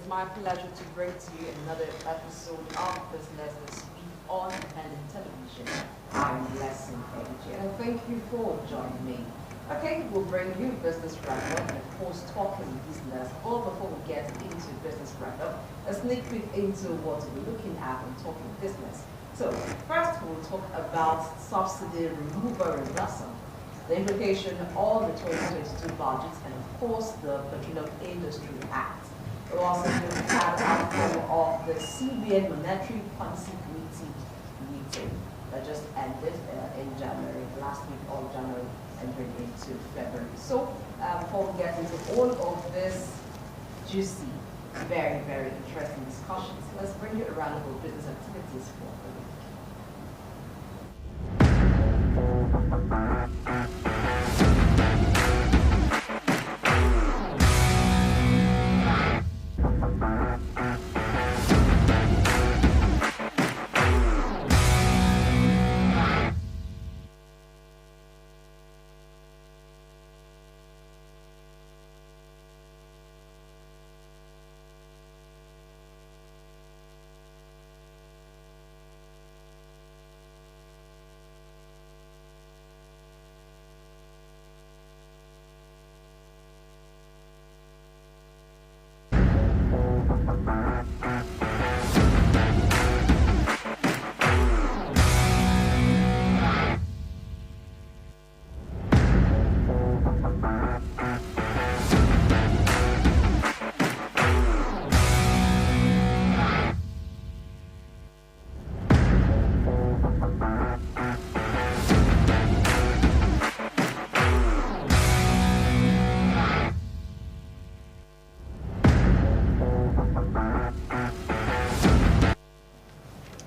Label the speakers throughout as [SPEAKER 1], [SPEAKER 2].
[SPEAKER 1] it's my pleasure to bring to you another episode of Business This Week on Independent Television. I'm Blessing AJ, and thank you for joining me. Okay, we'll bring you Business Roundup and of course talking business. All before we get into Business Roundup, a sneak peek into what we're looking at and talking business. So first we'll talk about subsidy removal reversal, the implication of the 2022 budget, and of course the Petroleum Industry Act. We'll also look at the outcome of the CBN Monetary Policy Committee meeting that just ended in January, last week of January, entering into February. So before we get into all of this juicy, very, very interesting discussions, let's bring you a round of business activities for the week.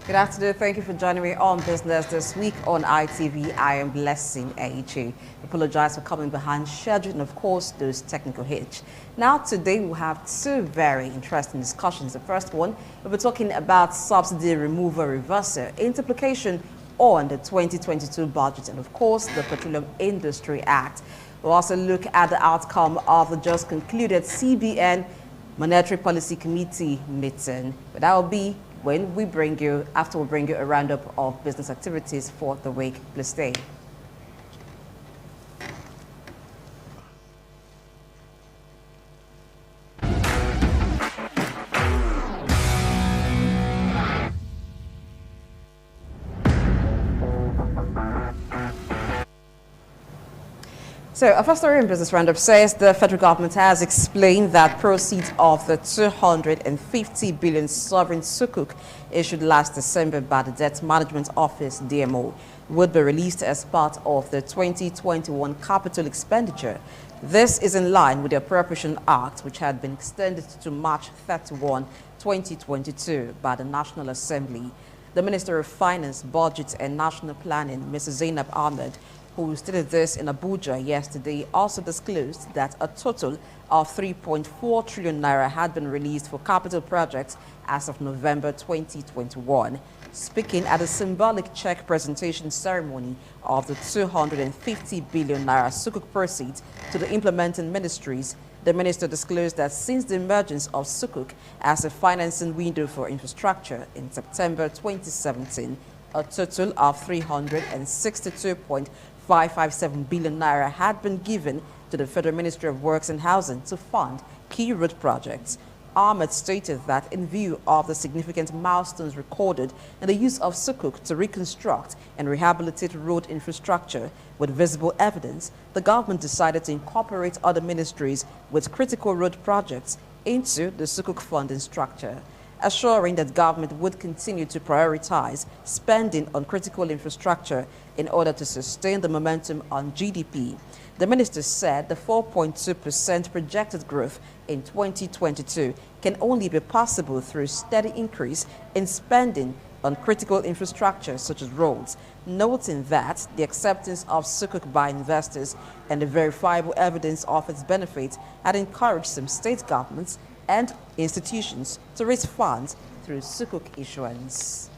[SPEAKER 1] Good afternoon. Thank you for joining me on Business This Week on ITV. I am Blessing AG. Apologize for coming behind schedule and, of course, those technical hitch. Now, today we'll have two very interesting discussions. The first one, we'll be talking about subsidy removal reversal, implication on the 2022 budget, and, of course, the Petroleum Industry Act. We'll also look at the outcome of the just concluded CBN Monetary Policy Committee meeting. But that will be when we bring you, after we bring you a roundup of business activities for the week. Please stay. So, our first story in Business Roundup says the federal government has explained that proceeds of the 250 billion sovereign sukuk issued last December by the Debt Management Office, DMO, would be released as part of the 2021 capital expenditure. This is in line with the Appropriation Act, which had been extended to March 31, 2022 by the National Assembly. The Minister of Finance, Budget and National Planning, Mrs. Zainab Ahmed, who stated this in Abuja yesterday, also disclosed that a total of 3.4 trillion naira had been released for capital projects as of November 2021. Speaking at a symbolic check presentation ceremony of the 250 billion naira sukuk proceeds to the implementing ministries, the minister disclosed that since the emergence of sukuk as a financing window for infrastructure in September 2017, a total of 362.557 billion naira had been given to the Federal Ministry of Works and Housing to fund key road projects. Ahmed stated that in view of the significant milestones recorded in the use of sukuk to reconstruct and rehabilitate road infrastructure with visible evidence, the government decided to incorporate other ministries with critical road projects into the sukuk funding structure, assuring that government would continue to prioritize spending on critical infrastructure in order to sustain the momentum on GDP. The minister said the 4.2% projected growth in 2022 can only be possible through steady increase in spending on critical infrastructure such as roads, noting that the acceptance of sukuk by investors and the verifiable evidence of its benefits had encouraged some state governments and institutions to raise funds through sukuk issuance.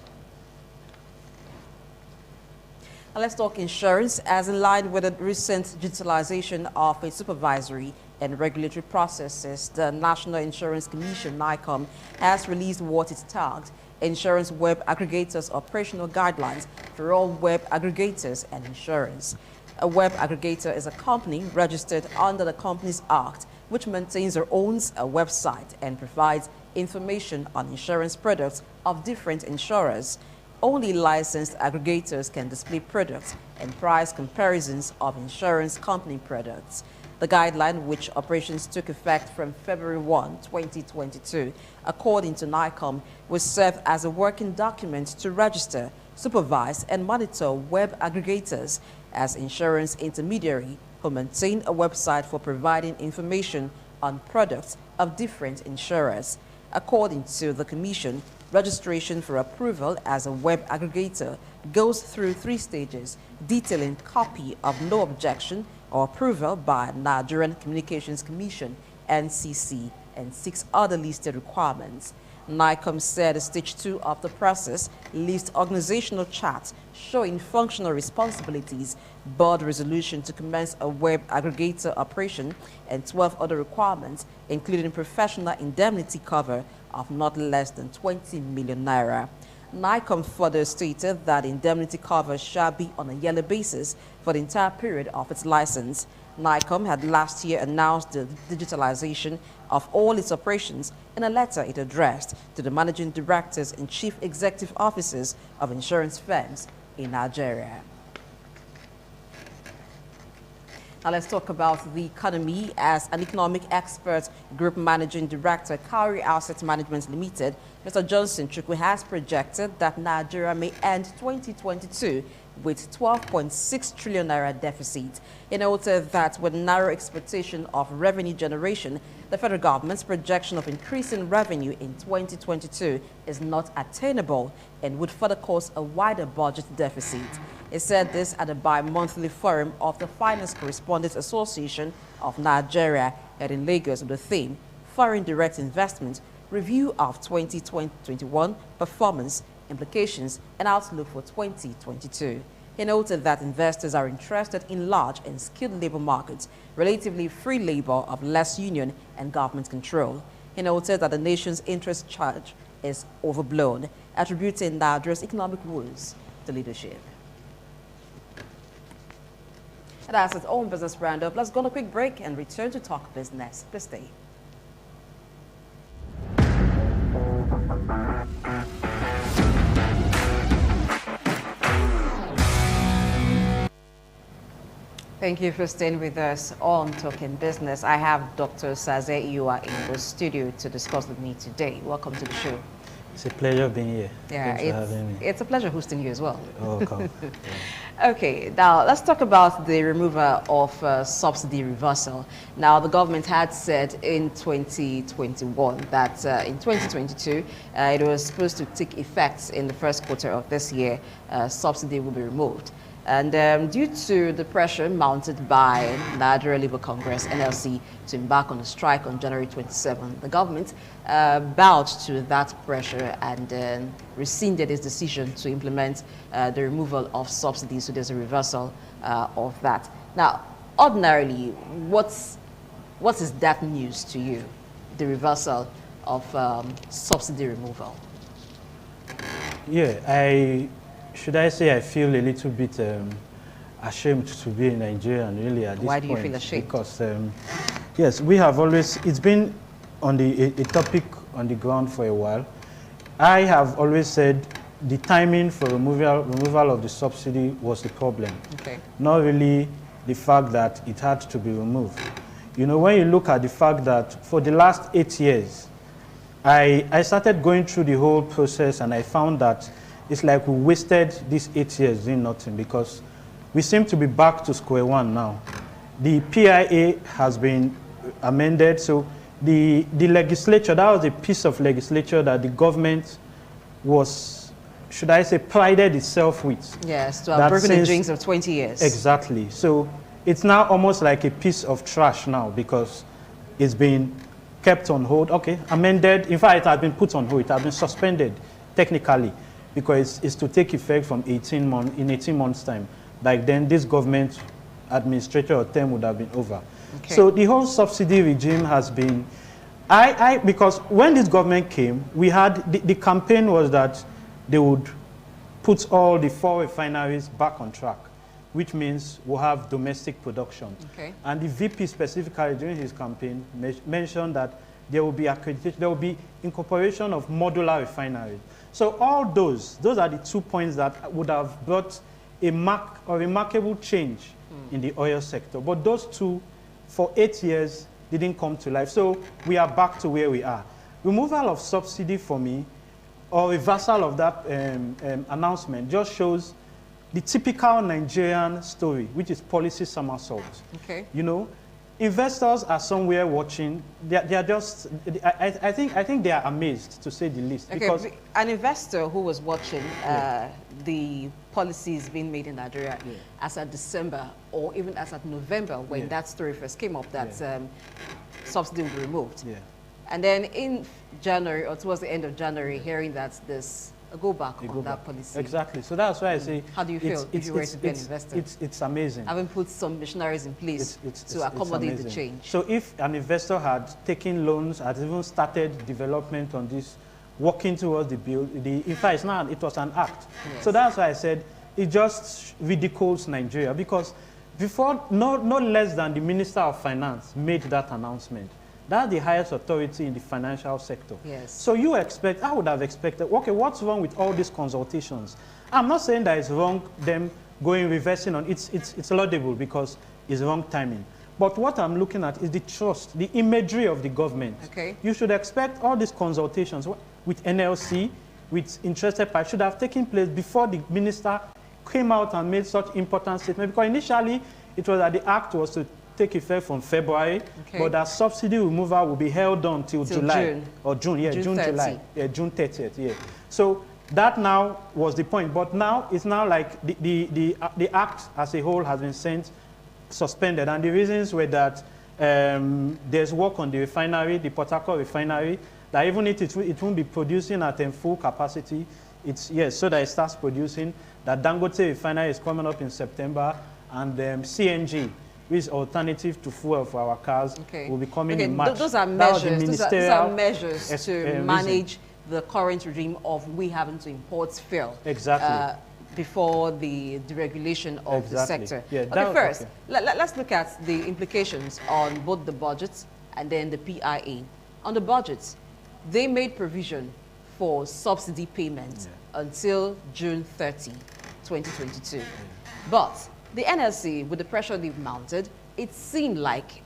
[SPEAKER 1] And let's talk insurance. As in line with the recent digitalization of its supervisory and regulatory processes, the National Insurance Commission, NICOM, has released what it tagged Insurance Web Aggregators Operational Guidelines for all web aggregators and insurance. A web aggregator is a company registered under the Companies Act, which maintains or owns a website and provides information on insurance products of different insurers. Only licensed aggregators can display products and price comparisons of insurance company products. The guideline, which operations took effect from February 1, 2022, according to NICOM, will serve as a working document to register, supervise, and monitor web aggregators as insurance intermediary who maintain a website for providing information on products of different insurers. According to the Commission, registration for approval as a web aggregator goes through 3 stages, detailing copy of no objection or approval by Nigerian Communications Commission, NCC, and 6 other listed requirements. NICOM said Stage 2 of the process lists organizational charts showing functional responsibilities, board resolution to commence a web aggregator operation, and 12 other requirements, including professional indemnity cover of not less than 20 million naira. NICOM further stated that indemnity cover shall be on a yearly basis for the entire period of its license. NICOM had last year announced the digitalization of all its operations in a letter it addressed to the managing directors and chief executive officers of insurance firms in Nigeria. Now let's talk about the economy. As an economic expert, Group Managing Director, Cowrie Asset Management Limited, Mr. Johnson Chukwu has projected that Nigeria may end 2022 with 12.6 trillion naira deficit. He noted that with narrow expectation of revenue generation, the federal government's projection of increasing revenue in 2022 is not attainable and would further cause a wider budget deficit. He said this at a bi-monthly forum of the Finance Correspondents Association of Nigeria held in Lagos with the theme, Foreign Direct Investment, Review of 2021 Performance, Implications, and Outlook for 2022. He noted that investors are interested in large and skilled labor markets, relatively free labor of less union and government control. He noted that the nation's interest charge is overblown, attributing Nigeria's economic woes to leadership. And that's its own business roundup. Let's go on a quick break and return to talk business. Please stay. Thank you for staying with us on Talking Business. I have Dr. Saze Iwa in the studio to discuss with me today. Welcome to the show.
[SPEAKER 2] It's a pleasure being here.
[SPEAKER 1] Yeah,
[SPEAKER 2] Thanks for having me.
[SPEAKER 1] It's a pleasure hosting you as well.
[SPEAKER 2] Welcome.
[SPEAKER 1] Okay, now let's talk about the removal of subsidy reversal. Now, the government had said in 2021 that in 2022, it was supposed to take effect in the first quarter of this year, subsidy will be removed. And due to the pressure mounted by Nigeria Labour Congress, NLC, to embark on a strike on January 27, the government bowed to that pressure and rescinded its decision to implement the removal of subsidies. So there's a reversal of that. Now, ordinarily, what is that news to you, the reversal of subsidy removal?
[SPEAKER 2] Yeah, should I say I feel a little bit ashamed to be in Nigeria really at this point.
[SPEAKER 1] Why do you feel ashamed?
[SPEAKER 2] Because, yes, we have always, it's been on a topic on the ground for a while. I have always said the timing for removal of the subsidy was the problem.
[SPEAKER 1] Okay.
[SPEAKER 2] Not really the fact that it had to be removed. You know, when you look at the fact that for the last 8 years, I started going through the whole process and I found that it's like we wasted these 8 years doing nothing because we seem to be back to square one now. The PIA has been amended, so the legislature, that was a piece of legislature that the government was, should I say, prided itself with.
[SPEAKER 1] Yes, to have broken the jinx of 20 years.
[SPEAKER 2] Exactly. So it's now almost like a piece of trash now because it's been kept on hold. Okay, amended. In fact, it has been put on hold. It has been suspended technically, because it's to take effect from 18 months in 18 months' time. by then this government administrator or term would have been over.
[SPEAKER 1] Okay.
[SPEAKER 2] So the whole subsidy regime has been, because when this government came, we had, the campaign was that they would put all the 4 refineries back on track, which means we'll have domestic production.
[SPEAKER 1] Okay.
[SPEAKER 2] And the VP specifically during his campaign mentioned that there will be accreditation, there will be incorporation of modular refineries. So all those are the 2 points that would have brought a remarkable change in the oil sector. But those 2, for 8 years, didn't come to life. So we are back to where we are. Removal of subsidy for me, or reversal of that announcement, just shows the typical Nigerian story, which is policy somersault.
[SPEAKER 1] Okay.
[SPEAKER 2] You know, investors are somewhere watching. They are just, I think they are amazed, to say the least.
[SPEAKER 1] Okay,
[SPEAKER 2] because
[SPEAKER 1] an investor who was watching the policies being made in Nigeria as at December or even as at November, when that story first came up, that subsidy would be removed.
[SPEAKER 2] Yeah.
[SPEAKER 1] And then in January, or towards the end of January, hearing that there's a go back on that policy.
[SPEAKER 2] Exactly. So that's why I say,
[SPEAKER 1] how do you feel if you were to be an investor?
[SPEAKER 2] It's amazing.
[SPEAKER 1] Having put some machineries in place to accommodate the change.
[SPEAKER 2] So if an investor had taken loans, had even started development on this, working towards the bill, in fact, it was an act. Yes. So that's why I said it just ridicules Nigeria, because before, no less than the Minister of Finance made that announcement. That's the highest authority in the financial sector.
[SPEAKER 1] Yes.
[SPEAKER 2] So you expect, I would have expected, okay, what's wrong with all these consultations? I'm not saying that it's wrong, them going reversing on, it's laudable because it's wrong timing. But what I'm looking at is the trust, the imagery of the government.
[SPEAKER 1] Okay.
[SPEAKER 2] You should expect all these consultations with NLC, with interested parties, should have taken place before the minister came out and made such important statement. Because initially, it was that the act was to take effect from February, but that subsidy removal will be held on till July.
[SPEAKER 1] June.
[SPEAKER 2] Or June, yeah, June
[SPEAKER 1] 30.
[SPEAKER 2] July. Yeah, June 30th, yeah. So that now was the point. But now, it's now like the act as a whole has been suspended. And the reasons were that there's work on the refinery, the Port Harcourt refinery, that even if it won't be producing at full capacity, so that it starts producing, that Dangote refinery is coming up in September, and CNG, which is alternative to fuel for our cars, will be coming in March.
[SPEAKER 1] Those are measures. Those are measures to manage the current regime of we having to import fuel.
[SPEAKER 2] Exactly.
[SPEAKER 1] Before the deregulation of the sector. Yeah, first, let's look at the implications on both the budgets and then the PIA. On the budgets, they made provision for subsidy payments until June 30, 2022. But the NLC, with the pressure they've mounted, it seemed like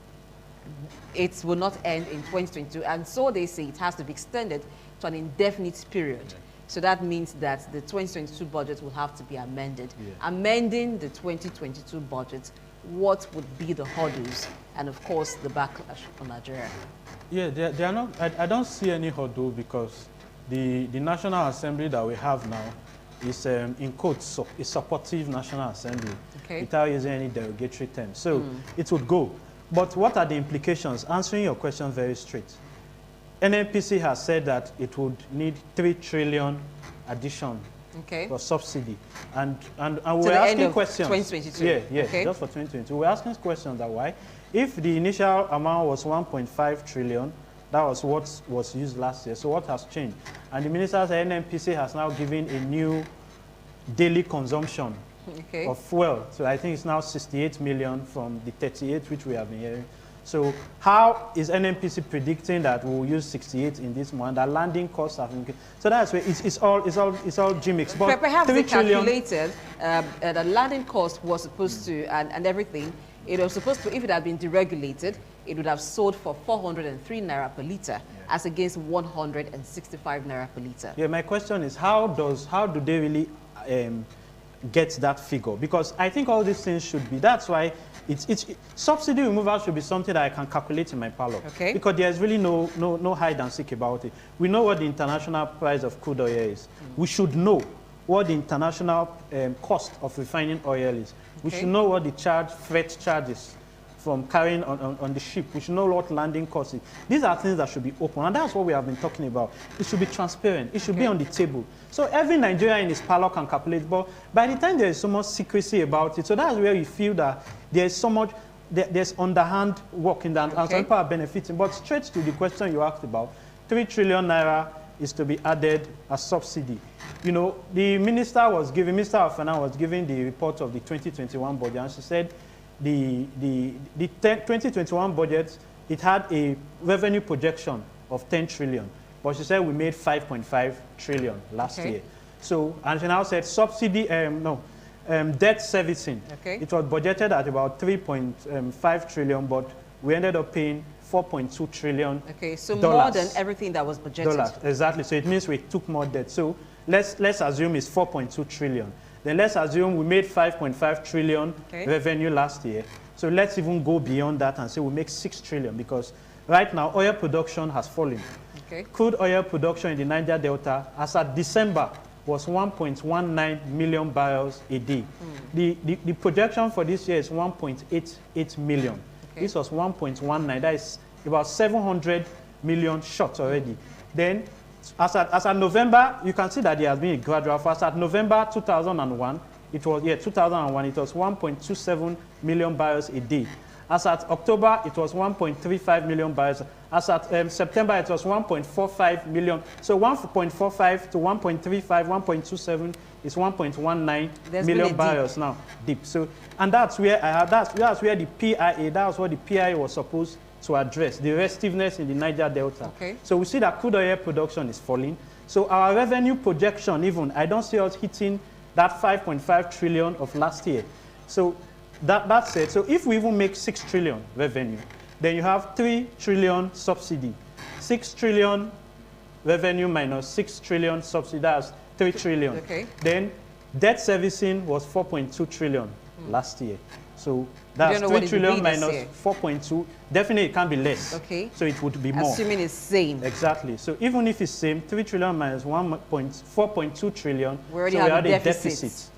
[SPEAKER 1] it will not end in 2022, and so they say it has to be extended to an indefinite period. So that means that the 2022 budget will have to be amended. Amending the 2022 budget, what would be the hurdles and, of course, the backlash on Nigeria?
[SPEAKER 2] Yeah, they are not. I don't see any hurdle, because the National Assembly that we have now is, in quotes, a supportive National Assembly, without using any derogatory terms. So it would go. But what are the implications? Answering your question very straight. NNPC has said that it would need 3 trillion addition for subsidy. And we're asking questions.
[SPEAKER 1] 2022.
[SPEAKER 2] Yeah, just for 2022. We're asking questions that why? If the initial amount was 1.5 trillion, that was what was used last year. So what has changed? And the minister said NNPC has now given a new daily consumption of fuel. So I think it's now 68 million from the 38 which we have been hearing. So how is NNPC predicting that we'll use 68 in this month? That landing costs have increased. So that's where it's all gimmicks. But
[SPEAKER 1] perhaps they calculated the landing cost was supposed to, and everything, it was supposed to, if it had been deregulated, it would have sold for 403 naira per litre, as against 165 naira per litre. Yeah,
[SPEAKER 2] my question is, how do they really get that figure? Because I think all these things should be, that's why subsidy removal should be something that I can calculate in my parlor. Because there's really no hide and seek about it. We know what the international price of crude oil is. We should know what the international cost of refining oil is. We should know what the freight charges carrying on the ship. We should know what landing cost is. These are things that should be open, and that's what we have been talking about. It should be transparent. It should be on the table. So every Nigerian in his parlor can calculate, but by the time there is so much secrecy about it, so that's where you feel that there is so much, there's underhand work in that, and some people are benefiting. But straight to the question you asked about, 3 trillion naira is to be added as subsidy. You know, the Minister of Finance was giving the report of the 2021 budget, and she said the 2021 budget, it had a revenue projection of 10 trillion, but she said we made 5.5 trillion last year. So, and she now said subsidy, debt servicing. It was budgeted at about 3.5 trillion, but we ended up paying 4.2 trillion.
[SPEAKER 1] So more than everything that was budgeted.
[SPEAKER 2] Exactly. So it means we took more debt. So let's assume it's 4.2 trillion. Then let's assume we made 5.5 trillion revenue last year. So let's even go beyond that and say we make 6 trillion, because right now oil production has fallen. Crude oil production in the Niger Delta as at December was 1.19 million barrels a day. The projection for this year is 1.88 million. This was 1.19. That is about 700 million short already. Then, as at November, you can see that there has been a gradual. As at November 2001, it was 1.27 million barrels a day. As at October, it was 1.35 million barrels. As at September, it was 1.45 million. So 1.45 to 1.35, 1.27 is 1.19 million barrels now deep. So, and that's where that's where the PIA, that's what the PIA was supposed to address, the restiveness in the Niger Delta. So we see that crude oil production is falling. So our revenue projection, even, I don't see us hitting that 5.5 trillion of last year. So that's it. So if we even make 6 trillion revenue, then you have 3 trillion subsidy. 6 trillion revenue minus 6 trillion subsidy, that's 3 trillion. Then debt servicing was 4.2 trillion last year. So that's 3 trillion minus 4.2. Definitely it can be less. So it would be more.
[SPEAKER 1] Assuming it's same.
[SPEAKER 2] Exactly. So even if it's same, 3 trillion minus 4.2 trillion,
[SPEAKER 1] we already have a deficit.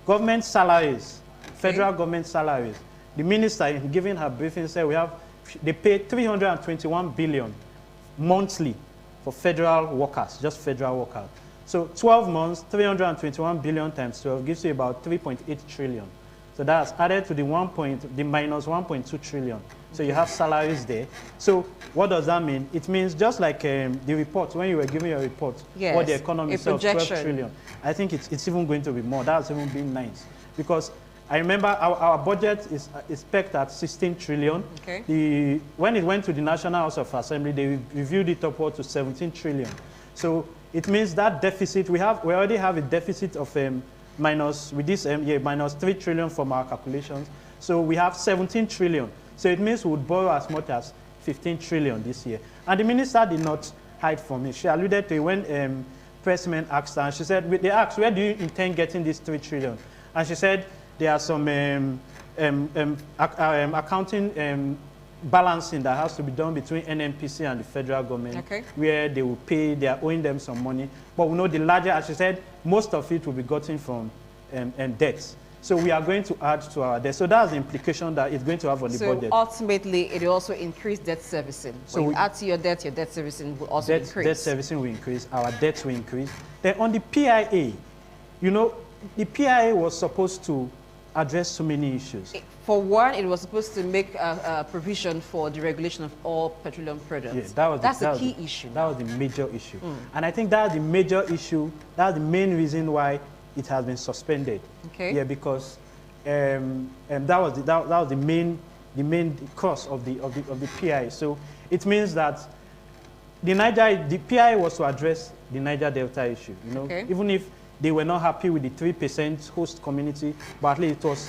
[SPEAKER 2] Government salaries, federal government salaries. The minister, in giving her briefing, said they pay 321 billion monthly for federal workers, just federal workers. So 12 months, 321 billion times 12 gives you about 3.8 trillion. So that's added to the minus 1.2 trillion. So you have salaries there. So what does that mean? It means just like the report, when you were giving your report, what the economy says, 12 trillion. I think it's even going to be more. That's even been nice. Because I remember our budget is pegged at 16 trillion. When it went to the National House of Assembly, they reviewed it upward to 17 trillion. So it means that deficit, we already have a deficit of minus 3 trillion from our calculations. So we have 17 trillion. So it means we would borrow as much as 15 trillion this year. And the minister did not hide from it. She alluded to it when pressmen asked her, and she said, they asked, where do you intend getting this 3 trillion? And she said, there are some accounting balancing that has to be done between NNPC and the federal government, where they will pay, they are owing them some money. But we know the larger, as she said, most of it will be gotten from debts. So we are going to add to our debt. So that's the implication that it's going to have on the budget.
[SPEAKER 1] So ultimately, it will also increase debt servicing. So when you add to your debt servicing will also increase. Debt
[SPEAKER 2] servicing will increase, our debts will increase. Then on the PIA, you know, the PIA was supposed to address so many issues.
[SPEAKER 1] For one, it was supposed to make a provision for the regulation of all petroleum products.
[SPEAKER 2] Yeah,
[SPEAKER 1] that's the key issue.
[SPEAKER 2] That was the major issue. And I think that's the major issue, that's the main reason why it has been suspended. Yeah, because that was the main cause of the PIA. So it means that the PIA was to address the Niger Delta issue. You know, even if they were not happy with the 3% host community, but at least it was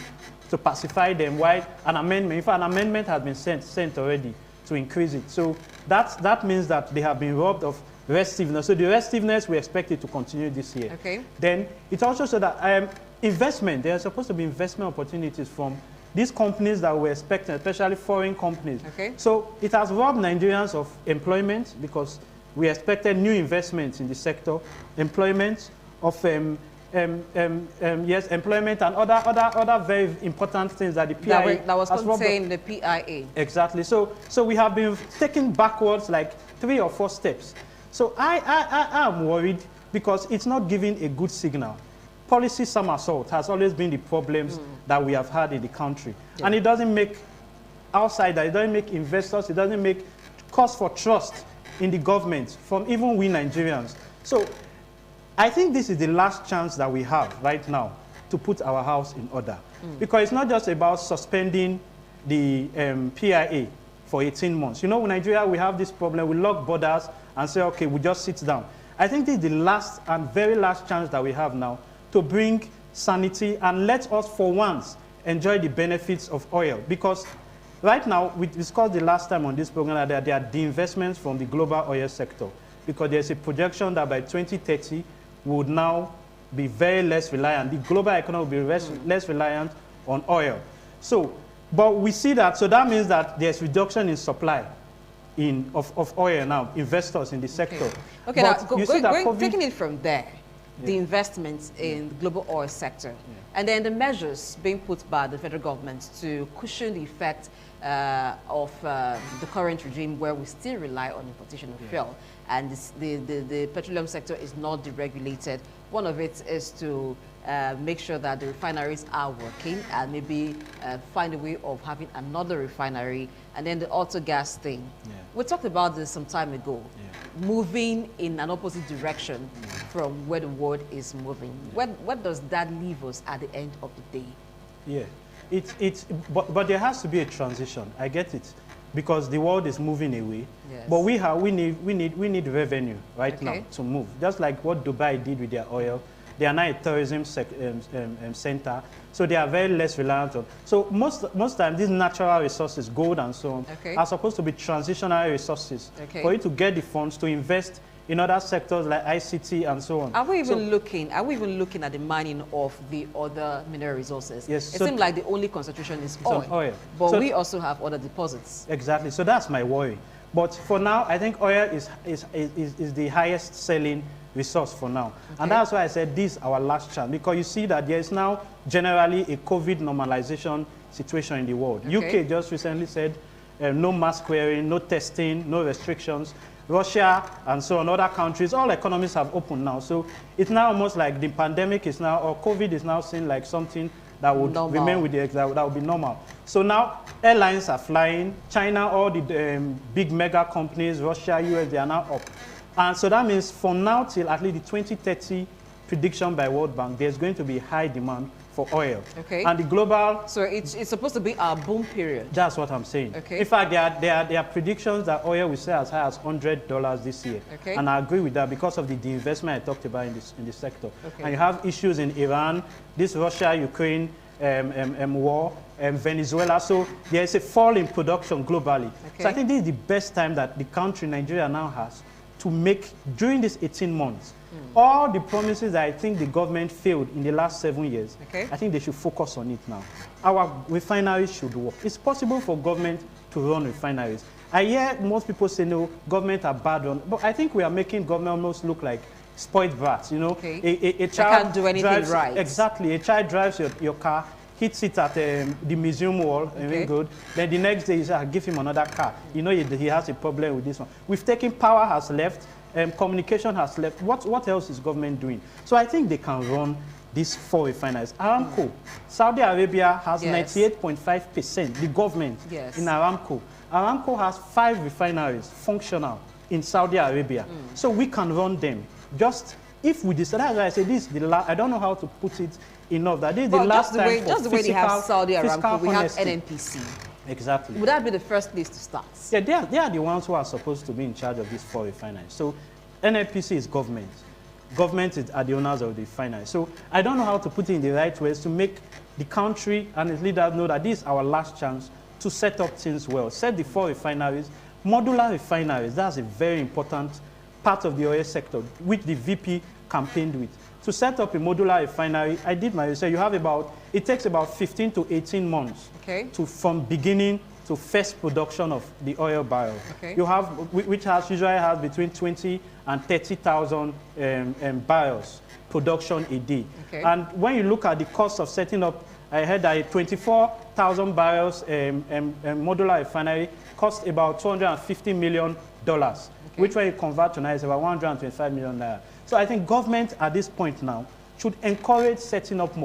[SPEAKER 2] to pacify them. Why an amendment? In fact, an amendment has been sent already to increase it. So that means that they have been robbed of restiveness. So the restiveness we expect it to continue this year. Then it also so that investment. There are supposed to be investment opportunities from these companies that we're expecting, especially foreign companies. So it has robbed Nigerians of employment because we expected new investments in the sector, employment, of yes, employment and other very important things that the PIA
[SPEAKER 1] that was contained in the PIA.
[SPEAKER 2] Exactly. So we have been taking backwards like 3 or 4 steps. So I am worried because it's not giving a good signal. Policy somersault has always been the problems that we have had in the country. Yeah. And it doesn't make outsiders, it doesn't make investors, it doesn't make cause for trust in the government from even we Nigerians. So I think this is the last chance that we have right now to put our house in order. Because it's not just about suspending the PIA for 18 months. You know, in Nigeria, we have this problem. We lock borders and say, okay, we just sit down. I think this is the last and very last chance that we have now to bring sanity and let us, for once, enjoy the benefits of oil. Because right now, we discussed the last time on this program that there are de-investments from the global oil sector. Because there's a projection that by 2030, we would now be very less reliant. The global economy will be less reliant on oil. So, but we see that, so that means that there's reduction in supply of oil now, investors in the sector.
[SPEAKER 1] Okay, now, taking it from there, the investments in the global oil sector, and then the measures being put by the federal government to cushion the effect of the current regime where we still rely on importation of fuel, and the petroleum sector is not deregulated. One of it is to make sure that the refineries are working and maybe find a way of having another refinery, and then the auto gas thing. We talked about this some time ago, moving in an opposite direction from where the world is moving. What does that leave us at the end of the day?
[SPEAKER 2] But there has to be a transition. I get it, because the world is moving away. But we need revenue right now to move. Just like what Dubai did with their oil. They are now a tourism center, so they are very less reliant on. So most times these natural resources, gold and so on, are supposed to be transitional resources for you to get the funds to invest in other sectors like ICT and so on.
[SPEAKER 1] Are we even looking at the mining of the other mineral resources?
[SPEAKER 2] Yes.
[SPEAKER 1] It seems like the only concentration is oil. But so we also have other deposits.
[SPEAKER 2] Exactly. So that's my worry. But for now, I think oil is the highest selling resource for now. And that's why I said this is our last chance, because you see that there is now generally a COVID normalization situation in the world. UK just recently said no mask wearing, no testing, no restrictions. Russia and so on, other countries, all economies have opened now. So it's now almost like the pandemic is now, or COVID is now seen like something that would remain with the, that would be normal. So now airlines are flying. China, all the big mega companies, Russia, US, they are now up. And so that means from now till at least the 2030 prediction by World Bank, there's going to be high demand for oil. And the global...
[SPEAKER 1] So it's supposed to be our boom period.
[SPEAKER 2] That's what I'm saying. In fact, there are predictions that oil will sell as high as $100 this year. And I agree with that because of the investment I talked about in the sector. And you have issues in Iran, this Russia-Ukraine war, Venezuela. So there is a fall in production globally. So I think this is the best time that the country, Nigeria, now has to make, during these 18 months, all the promises that I think the government failed in the last 7 years, I think they should focus on it now. Our refineries should work. It's possible for government to run refineries. I hear most people say, no, government are bad on, but I think we are making government almost look like spoiled brats, you know. A child
[SPEAKER 1] can't do anything
[SPEAKER 2] drives,
[SPEAKER 1] right.
[SPEAKER 2] Exactly. A child drives your car, hits it at the museum wall, very good. Then the next day, you say, I'll give him another car. You know he has a problem with this one. We've taken power has left, communication has left. What else is government doing? So I think they can run these 4 refineries. Aramco, Saudi Arabia has 98.5%, the government in Aramco. Aramco has 5 refineries functional in Saudi Arabia. So we can run them. Just if we decide, that's why I say this is the last, I don't know how to put it enough, that this is the last time for
[SPEAKER 1] just the way they have Saudi Aramco, we have NNPC.
[SPEAKER 2] Exactly.
[SPEAKER 1] Would that be the first place to start?
[SPEAKER 2] Yeah, they are the ones who are supposed to be in charge of these 4 refineries. So NNPC is government. Government are the owners of the refineries. So I don't know how to put it in the right ways to make the country and its leaders know that this is our last chance to set up things well. Set the 4 refineries, modular refineries. That's a very important part of the oil sector, which the VP campaigned with. To set up a modular refinery, I did my research. It takes about 15 to 18 months from beginning to first production of the oil barrel.
[SPEAKER 1] Okay.
[SPEAKER 2] You have, which usually has between 20 and 30,000 barrels production a day.
[SPEAKER 1] Okay.
[SPEAKER 2] And when you look at the cost of setting up, I heard that a 24,000 barrels modular refinery cost about $250 million, which when you convert to now is about 125 million naira. So I think government at this point now should encourage setting up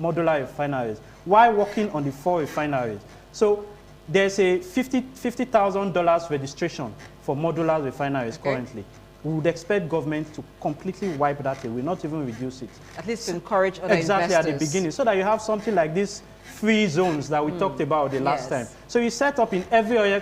[SPEAKER 2] modular refineries while working on the 4 refineries. So there's a $50,000 registration for modular refineries currently. We would expect government to completely wipe that away, not even reduce it.
[SPEAKER 1] At least to encourage other
[SPEAKER 2] exactly
[SPEAKER 1] investors.
[SPEAKER 2] At the beginning, so that you have something like this free zones that we talked about the last time. So you set up in every oil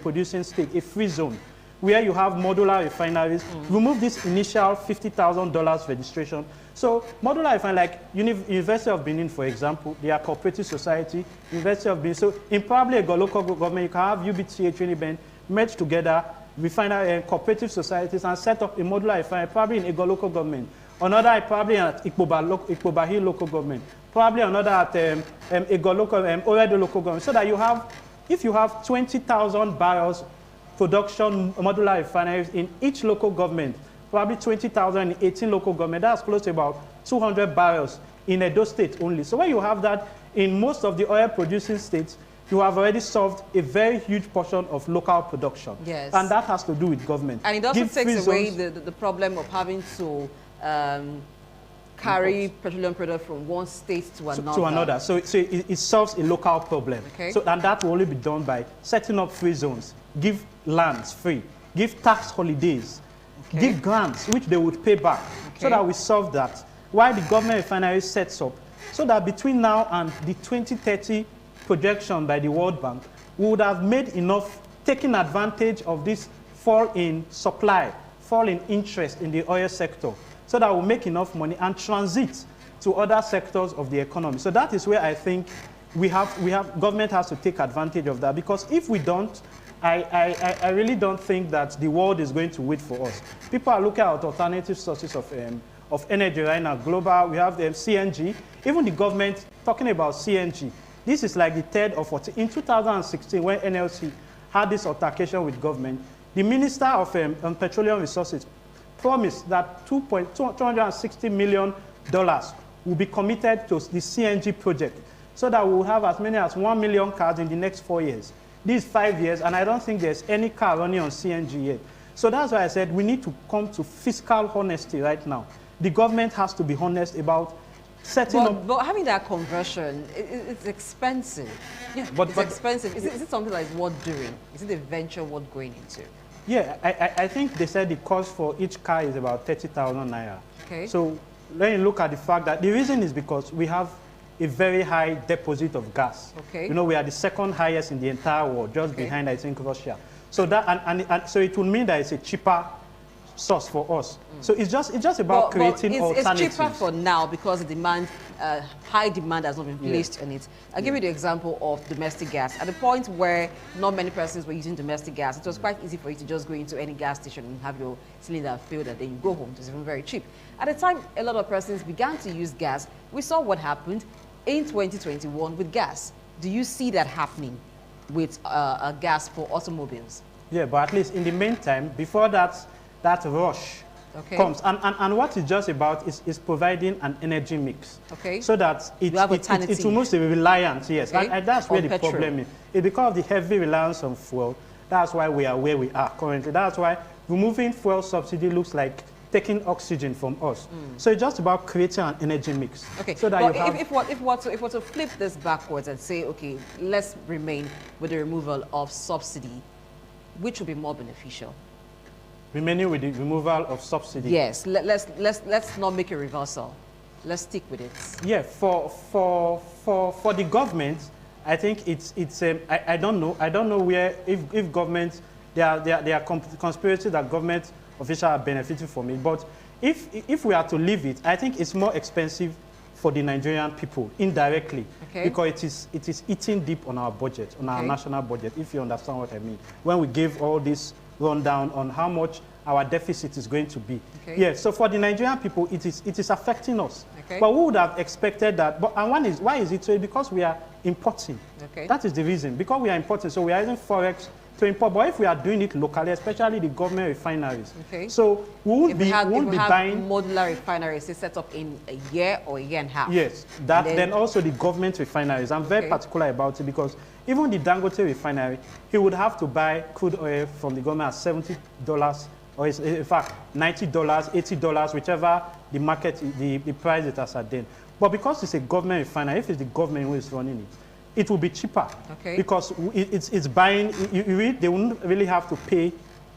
[SPEAKER 2] producing state a free zone where you have modular refineries, remove this initial $50,000 registration. So modular refinery, like University of Benin, for example, they are cooperative society, University of Benin. So in probably a local government, you can have UBTA, Trinidad, merge together, refinery cooperative societies and set up a modular refinery, probably in a local government. Another probably at Ikpobahi local government. Probably another at Ego local, Oredo local government. So that you have, if you have 20,000 barrels production modular refineries in each local government, probably 20,000 in 18 local government, that's close to about 200 barrels in Edo State only. So when you have that in most of the oil producing states, you have already solved a very huge portion of local production.
[SPEAKER 1] Yes.
[SPEAKER 2] And that has to do with government.
[SPEAKER 1] And it also takes away the problem of having to carry petroleum products from one state to another.
[SPEAKER 2] So it solves a local problem.
[SPEAKER 1] Okay.
[SPEAKER 2] So, and that will only be done by setting up free zones, give lands free, give tax holidays, give grants, which they would pay back, so that we solve that. While the government refinery sets up, so that between now and the 2030 projection by the World Bank, we would have made enough, taking advantage of this fall in supply, fall in interest in the oil sector, so that we'll make enough money and transit to other sectors of the economy. So that is where I think government has to take advantage of that, because if we don't, I really don't think that the world is going to wait for us. People are looking at alternative sources of energy right now. Global, we have the CNG. Even the government talking about CNG. This is like the third or fourth. In 2016, when NLC had this altercation with government, the Minister of Petroleum Resources promised that $260 million will be committed to the CNG project, so that we will have as many as 1 million cars in the next 4 years. These 5 years, and I don't think there's any car running on CNG yet. So that's why I said we need to come to fiscal honesty right now. The government has to be honest about setting up.
[SPEAKER 1] But having that conversion, it's expensive. Yeah, it's expensive. Is it something that is worth doing? Is it a venture worth going into?
[SPEAKER 2] Yeah, I think they said the cost for each car is about 30,000 naira.
[SPEAKER 1] Okay.
[SPEAKER 2] So when you look at the fact that the reason is because we have a very high deposit of gas.
[SPEAKER 1] Okay.
[SPEAKER 2] You know, we are the second highest in the entire world, just behind, I think, Russia. So that and so it would mean that it's a cheaper source for us. So it's just about creating alternatives.
[SPEAKER 1] It's cheaper for now because the demand, high demand has not been placed on it. I'll give you the example of domestic gas. At the point where not many persons were using domestic gas, it was quite easy for you to just go into any gas station and have your cylinder filled and then you go home. It was even very cheap. At the time a lot of persons began to use gas, we saw what happened in 2021 with gas. Do you see that happening with gas for automobiles?
[SPEAKER 2] Yeah, but at least in the meantime, before that rush comes, and what it's just about is providing an energy mix, so that it removes the reliance, and that's where the problem is. It's because of the heavy reliance on fuel. That's why we are where we are currently. That's why removing fuel subsidy looks like taking oxygen from us. So it's just about creating an energy mix. So that
[SPEAKER 1] if we're to flip this backwards and say, okay, let's remain with the removal of subsidy, which would be more beneficial?
[SPEAKER 2] Remaining with the removal of subsidy.
[SPEAKER 1] Yes, let's not make a reversal. Let's stick with it. Yeah,
[SPEAKER 2] for the government, I think it's I don't know where if government there are conspiracies that government officials are benefiting from it. But if we are to leave it, I think it's more expensive for the Nigerian people indirectly, because it is eating deep on our budget, on our national budget, if you understand what I mean. When we give all this rundown on how much our deficit is going to be. So for the Nigerian people, it is affecting us.
[SPEAKER 1] Okay.
[SPEAKER 2] But who would have expected that? But and why is it so? Because we are importing.
[SPEAKER 1] Okay.
[SPEAKER 2] That is the reason. Because we are importing, so we are using forex to import. But if we are doing it locally, especially the government refineries,
[SPEAKER 1] okay,
[SPEAKER 2] so we won't be buying
[SPEAKER 1] modular refineries set up in a year or a year and a half.
[SPEAKER 2] Yes, that then also the government refineries. I'm very particular about it because even the Dangote refinery, he would have to buy crude oil from the government at $70, or in fact $90, $80, whichever the market, the price it has at then. But because it's a government refinery, if it's the government who is running it, it will be cheaper.
[SPEAKER 1] Okay.
[SPEAKER 2] Because it's buying. They wouldn't really have to pay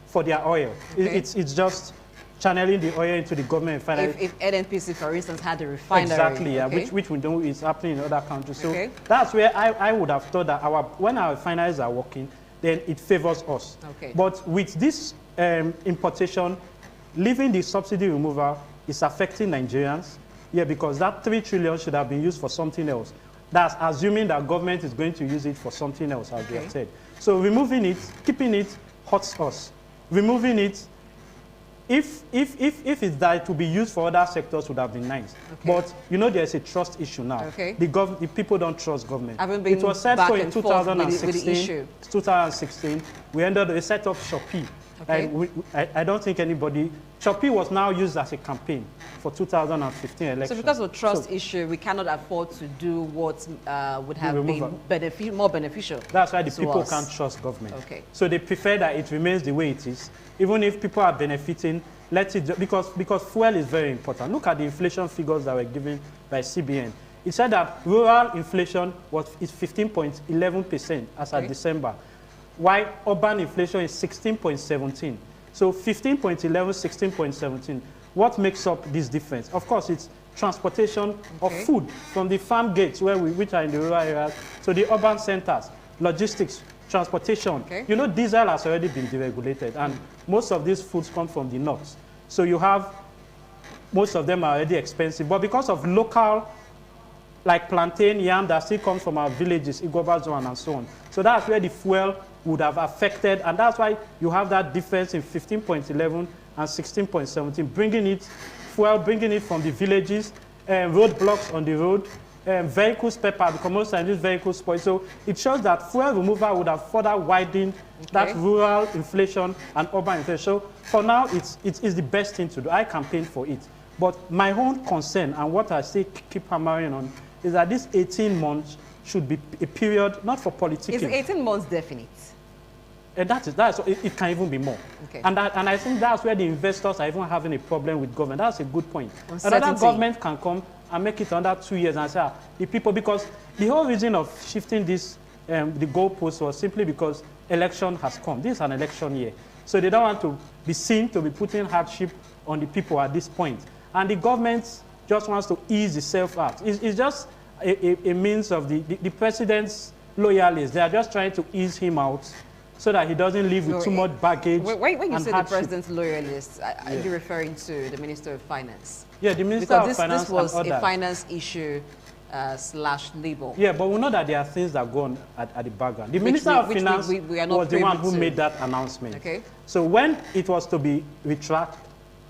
[SPEAKER 2] for their oil.
[SPEAKER 1] Okay.
[SPEAKER 2] It's just channeling the oil into the government refinery.
[SPEAKER 1] If NNPC, for instance, had a refinery.
[SPEAKER 2] Exactly, yeah,
[SPEAKER 1] okay,
[SPEAKER 2] which we know is happening in other countries. So
[SPEAKER 1] okay,
[SPEAKER 2] that's where I would have thought that when our refineries are working, then it favors us.
[SPEAKER 1] Okay.
[SPEAKER 2] But with this importation, leaving the subsidy removal is affecting Nigerians. Yeah, because that 3 trillion should have been used for something else. That's assuming that government is going to use it for something else, as we have said. So removing it, keeping it, hurts us. Removing it, if it's that it will be used for other sectors, would have been nice. Okay. But you know, there's a trust issue now.
[SPEAKER 1] Okay.
[SPEAKER 2] The people don't trust government.
[SPEAKER 1] It
[SPEAKER 2] was said so in 2016. 2016, we set up Shopee. Okay. I don't think anybody. Shopee was now used as a campaign for 2015 election.
[SPEAKER 1] So because of trust issue, we cannot afford to do what would have been more beneficial.
[SPEAKER 2] That's why the people can't trust government.
[SPEAKER 1] Okay.
[SPEAKER 2] So they prefer that it remains the way it is. Even if people are benefiting, let it, because fuel is very important. Look at the inflation figures that were given by CBN. It said that rural inflation is 15.11% as at December, while urban inflation is 16.17. So 15.11, 16.17. What makes up this difference? Of course, it's transportation of food from the farm gates which are in the rural areas to the urban centers, logistics, transportation. Okay. You know, diesel has already been deregulated, and most of these foods come from the north. So you have, most of them are already expensive, but because of local, like plantain, yam, that still comes from our villages, Igobazwan and so on. So that's where the fuel would have affected, and that's why you have that difference in 15.11 and 16.17, bringing it from the villages, roadblocks on the road, vehicles spare parts, because most times these vehicles spoil. So it shows that fuel removal would have further widened that rural inflation and urban inflation. So for now, it's the best thing to do. I campaign for it. But my own concern, and what I say keep hammering on, is that this 18 months should be a period not for politicking.
[SPEAKER 1] Is 18 months definite?
[SPEAKER 2] And it can even be more. Okay. And I think that's where the investors are even having a problem with government. That's a good point. Another government can come and make it under 2 years and say, the people, because the whole reason of shifting this, the goalpost was simply because election has come. This is an election year. So they don't want to be seen to be putting hardship on the people at this point. And the government just wants to ease itself out. It's just a means of the president's loyalists. They are just trying to ease him out so that he doesn't live with too much baggage.
[SPEAKER 1] When you say the president's loyalists, are you referring to the Minister of Finance?
[SPEAKER 2] Yeah, the Minister of Finance.
[SPEAKER 1] This was a finance issue / labor.
[SPEAKER 2] Yeah, but we know that there are things that go on at the background. The Minister of Finance was the one who made that announcement. Okay. So when it was to be retracted,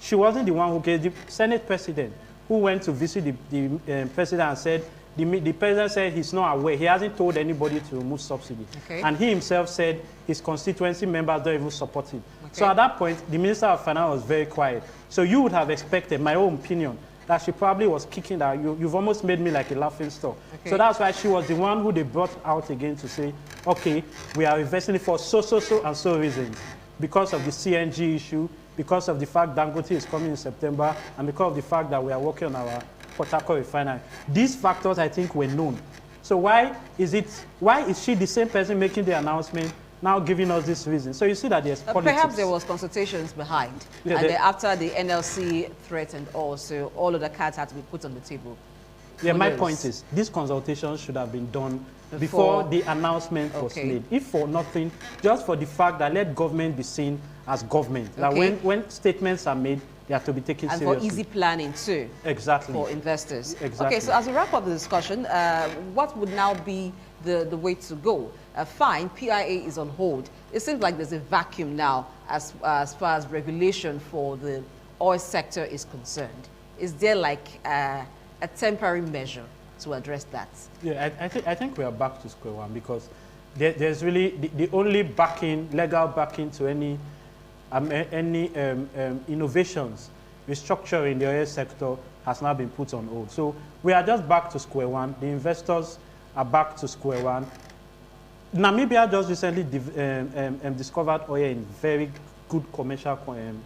[SPEAKER 2] she wasn't the one who gave the Senate president who went to visit the president and said, the president said he's not aware. He hasn't told anybody to remove subsidy. Okay. And he himself said his constituency members don't even support him. Okay. So at that point, the Minister of Finance was very quiet. So you would have expected, my own opinion, that she probably was kicking that. You've almost made me like a laughing stock. Okay. So that's why she was the one who they brought out again to say, okay, we are investing it for so and so reasons. Because of the CNG issue, because of the fact Dangote is coming in September, and because of the fact that we are working on our Port Harcourt refinery. These factors, I think, were known. So why is she the same person making the announcement, now giving us this reason? So you see that there's politics.
[SPEAKER 1] Perhaps there was consultations behind. Yeah, and then after the NLC threat and all, so all of the cards had to be put on the table.
[SPEAKER 2] Yeah, my point is, these consultations should have been done before the announcement was made. If for nothing, just for the fact that let government be seen as government. That when statements are made, they have to be taken seriously.
[SPEAKER 1] And for easy planning too.
[SPEAKER 2] Exactly.
[SPEAKER 1] For investors.
[SPEAKER 2] Exactly.
[SPEAKER 1] Okay, so as we wrap up the discussion, what would now be the way to go? Fine, PIA is on hold. It seems like there's a vacuum now as far as regulation for the oil sector is concerned. Is there like a temporary measure to address that?
[SPEAKER 2] Yeah, I think we are back to square one, because there's really the only backing, legal backing to any innovations, restructuring the oil sector has now been put on hold. So we are just back to square one. The investors are back to square one. Namibia just recently discovered oil in very good commercial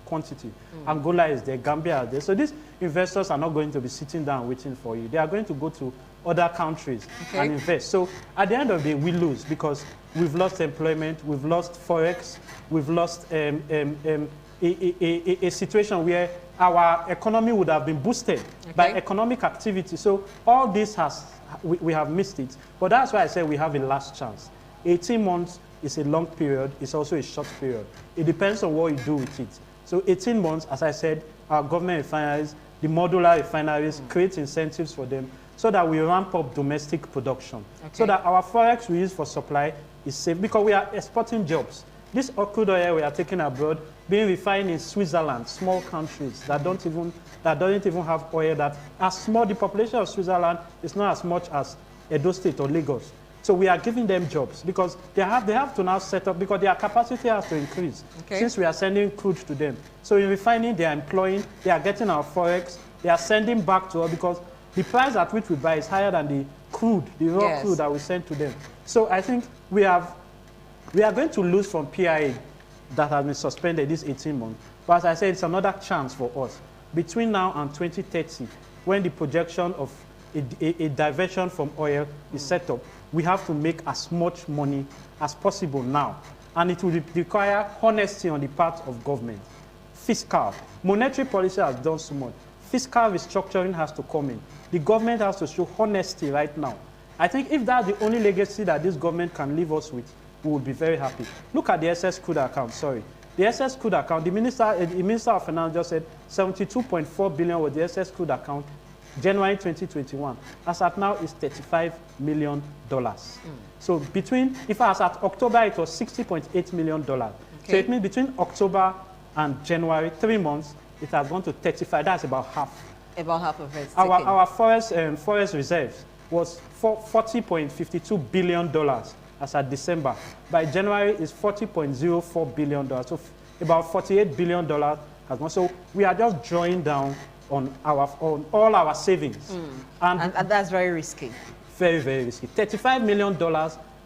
[SPEAKER 2] quantity. Angola is there, Gambia is there. So these investors are not going to be sitting down waiting for you. They are going to go to other countries and invest. So at the end of the day, we lose, because we've lost employment, we've lost forex, we've lost a situation where our economy would have been boosted by economic activity. So all this we have missed it. But that's why I say we have a last chance. 18 months is a long period, it's also a short period. It depends on what you do with it. So 18 months, as I said, our government refineries, the modular refineries, create incentives for them so that we ramp up domestic production. So that our forex we use for supply is safe, because we are exporting jobs. This crude oil we are taking abroad, being refined in Switzerland, small countries that don't even have oil, that are small. The population of Switzerland is not as much as Edo State or Lagos. So we are giving them jobs, because they have to now set up, because their capacity has to increase since we are sending crude to them. So in refining, they are employing, they are getting our forex, they are sending back to us, because the price at which we buy is higher than the crude, the raw crude that we send to them. So I think we are going to lose from PIA that has been suspended this 18 months. But as I said, it's another chance for us. Between now and 2030, when the projection of a diversion from oil is set up, we have to make as much money as possible now. And it will require honesty on the part of government. Fiscal. Monetary policy has done so much. Fiscal restructuring has to come in. The government has to show honesty right now. I think if that's the only legacy that this government can leave us with, we will be very happy. Look at the SS crude account, sorry. The SS crude account, the Minister of Finance just said 72.4 billion was the SS crude account, January 2021. As at now, it's $35 million. So if as at October, it was $60.8 million. So it means between October and January, 3 months, it has gone to 35. That's about half.
[SPEAKER 1] About half of it.
[SPEAKER 2] Our forest reserves was $40.52 billion as at December. By January, it's $40.04 billion. So about $48 billion has gone. So we are just drawing down on all our savings.
[SPEAKER 1] And that's very risky.
[SPEAKER 2] Very, very risky. $35 million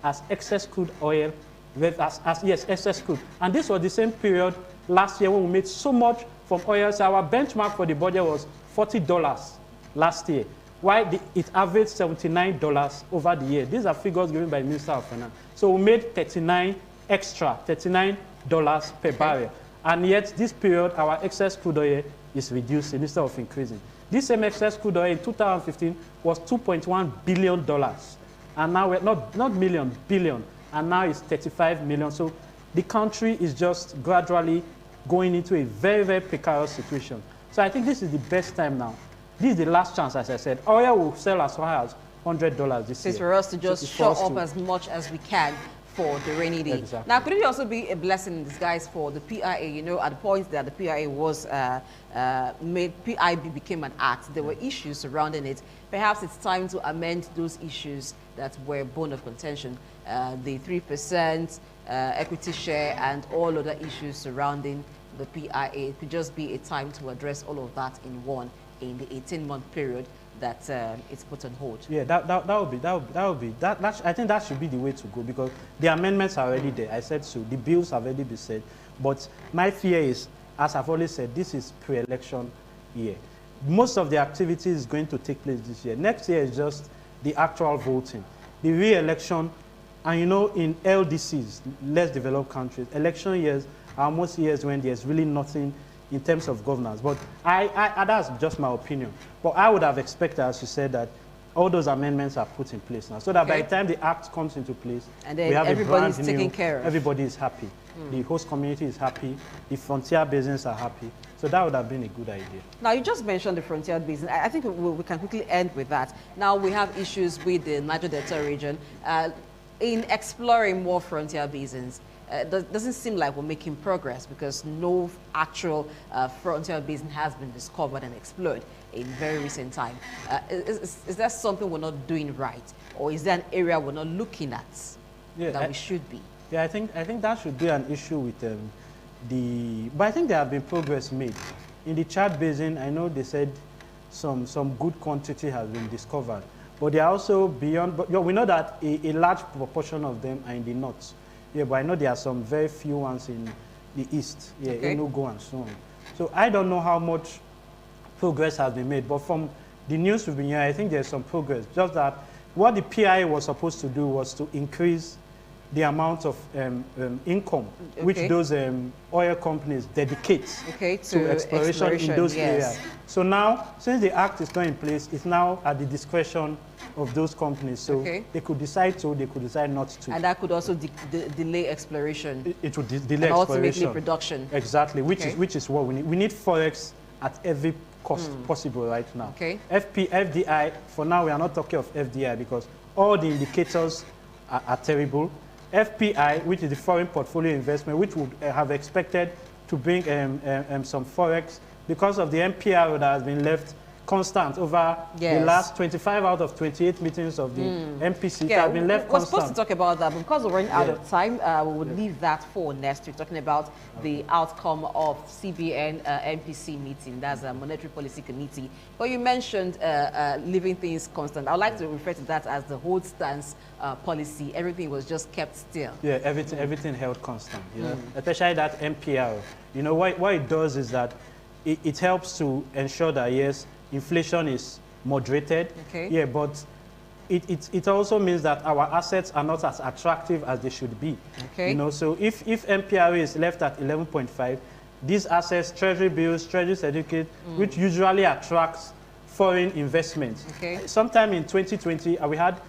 [SPEAKER 2] as excess crude oil, yes, excess crude. And this was the same period last year when we made so much from oil. So our benchmark for the budget was $40 last year, while it averaged $79 over the year. These are figures given by the Minister of Finance. So we made $39 per barrel. And yet, this period, our excess crude oil is reducing instead of increasing. This same excess crude oil in 2015 was $2.1 billion. And now we're not million, billion. And now it's 35 million. So the country is just gradually going into a very, very precarious situation. So I think this is the best time now. This is the last chance, as I said. Oil will sell as high as $100 this year.
[SPEAKER 1] It's for us to just shore up as much as we can for the rainy day.
[SPEAKER 2] Exactly.
[SPEAKER 1] Now, could it also be a blessing in disguise for the PIA? You know, at the point that the PIA was PIB became an act, there were issues surrounding it. Perhaps it's time to amend those issues that were bone of contention. The 3% equity share and all other issues surrounding the PIA. It could just be a time to address all of that in the 18-month period that it's put on hold. Yeah,
[SPEAKER 2] that would be. I think that should be the way to go, because the amendments are already there. I said so. The bills have already been said. But my fear is, as I've always said, this is pre-election year. Most of the activity is going to take place this year. Next year is just the actual voting, the re-election. And you know, in LDCs, less developed countries, election years are most years when there's really nothing in terms of governance. But that's just my opinion. But I would have expected, as you said, that all those amendments are put in place now, so that by the time the act comes into place,
[SPEAKER 1] and then we have everybody's taken care of.
[SPEAKER 2] Everybody is happy. The host community is happy. The frontier business are happy. So that would have been a good idea. Now,
[SPEAKER 1] you just mentioned the frontier business. I think we can quickly end with that. Now, we have issues with the Niger Delta region. In exploring more frontier basins, doesn't seem like we're making progress because no actual frontier basin has been discovered and explored in very recent time. Is that something we're not doing right, or is there an area we're not looking at that we should be?
[SPEAKER 2] Yeah, I think that should be an issue with but I think there have been progress made. In the Chad Basin, I know they said some good quantity has been discovered, but they are also beyond, but we know that a large proportion of them are in the north. Yeah, but I know there are some very few ones in the east, yeah,
[SPEAKER 1] okay.
[SPEAKER 2] Enugu and so on. So I don't know how much progress has been made, but from the news we've been hearing, I think there's some progress. Just that what the PIA was supposed to do was to increase the amount of income which those oil companies dedicate to exploration in those areas. So now, since the act is not in place, it's now at the discretion of those companies. So they could decide to, they could decide not to.
[SPEAKER 1] And that could also delay exploration.
[SPEAKER 2] It would delay
[SPEAKER 1] and
[SPEAKER 2] exploration.
[SPEAKER 1] Ultimately production.
[SPEAKER 2] Exactly, which is what we need. We need forex at every cost possible right now. FDI, for now we are not talking of FDI because all the indicators are terrible. FPI, which is the foreign portfolio investment, which would have expected to bring some forex because of the MPR that has been left constant over the last 25 out of 28 meetings of the MPC that have been left constant.
[SPEAKER 1] We're supposed to talk about that, but because we're running out of time, we would leave that for next week, talking about the outcome of CBN MPC meeting, that's a Monetary Policy Committee. But you mentioned leaving things constant. I would like to refer to that as the hold stance policy. Everything was just kept still. Yeah,
[SPEAKER 2] everything held constant, you know? Especially that MPR. You know, what it does is that it helps to ensure that, yes, inflation is moderated, yeah, but it also means that our assets are not as attractive as they should be. You know, so if MPRA is left at 11.5, these assets, treasury bills, treasury certificate, which usually attracts foreign investments. Sometime in 2020, we had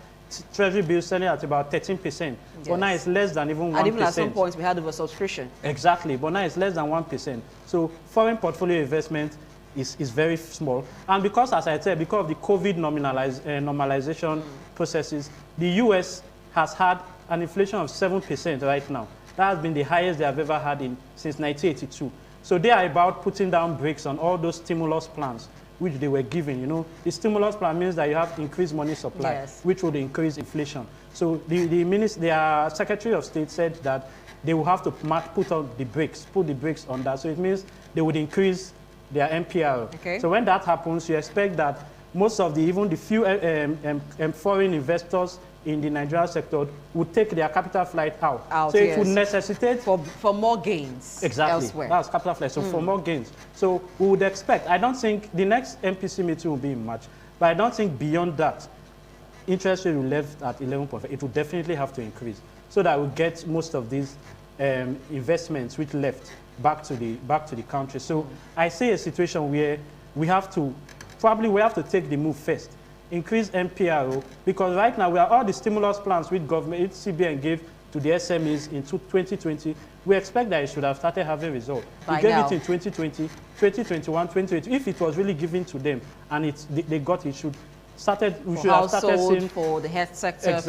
[SPEAKER 2] treasury bills selling at about 13%, but now it's less than even 1%.
[SPEAKER 1] And even at some points, we had oversubscription.
[SPEAKER 2] Exactly, but now it's less than 1%. So foreign portfolio investment is very small. And because, as I said, because of the COVID normalization processes, the US has had an inflation of 7% right now. That has been the highest they have ever had since 1982. So they are about putting down brakes on all those stimulus plans which they were given. You know, the stimulus plan means that you have increased money supply, which would increase inflation. So the Secretary of State said that they will have to put the brakes on that. So it means they would increase their MPR. So when that happens, you expect that most of even the few foreign investors in the Nigerian sector would take their capital flight out. So it would necessitate
[SPEAKER 1] for more gains elsewhere.
[SPEAKER 2] That's capital flight, so for more gains. So we would expect, I don't think the next MPC meeting will be in March, but I don't think beyond that, interest rate will left at 11.5. It will definitely have to increase so that we get most of these investments which left back to the country. So I see a situation where we have to take the move first, increase MPRO, because right now we are all the stimulus plans which government, CBN gave to the SMEs in 2020. We expect that it should have started having results. We gave it in 2020, 2021, 2022. If it was really given to them and they got it, we should have started seeing
[SPEAKER 1] for the health sector,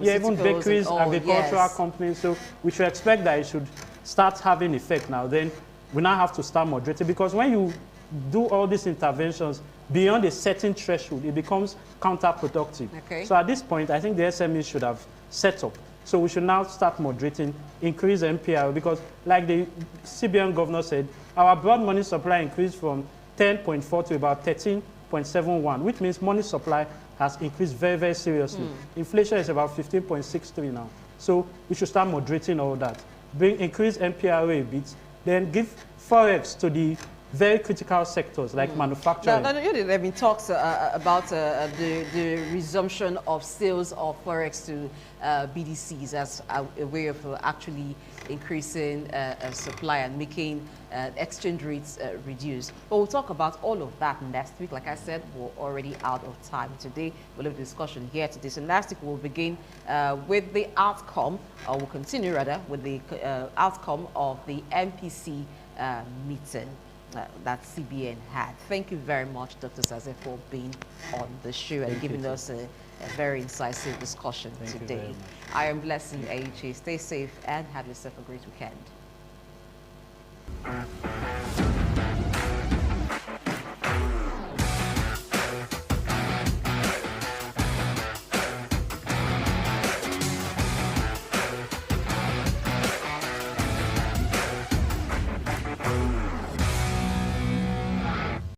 [SPEAKER 2] even bakeries, agricultural companies. So we should expect that it should start having effect now. Then we now have to start moderating, because when you do all these interventions beyond a certain threshold, it becomes counterproductive. So at this point, I think the SMEs should have set up. So we should now start moderating, increase MPR, because like the CBN governor said, our broad money supply increased from 10.4 to about 13.71, which means money supply has increased very, very seriously. Inflation is about 15.63 now. So we should start moderating all that. Increase MPRA a bit, then give forex to the very critical sectors like manufacturing.
[SPEAKER 1] Now, there have been talks about the resumption of sales of forex to BDCs as a way of actually increasing supply and making exchange rates reduce. But we'll talk about all of that next week. Like I said, we're already out of time today. We'll have a discussion here today. So next week we'll begin with the outcome, or we'll continue rather, with the outcome of the MPC meeting. that CBN had. Thank you very much, Dr. Saze, for being on the show and giving us a very incisive discussion today. I am Blessing Aichi. Stay safe and have yourself a great weekend.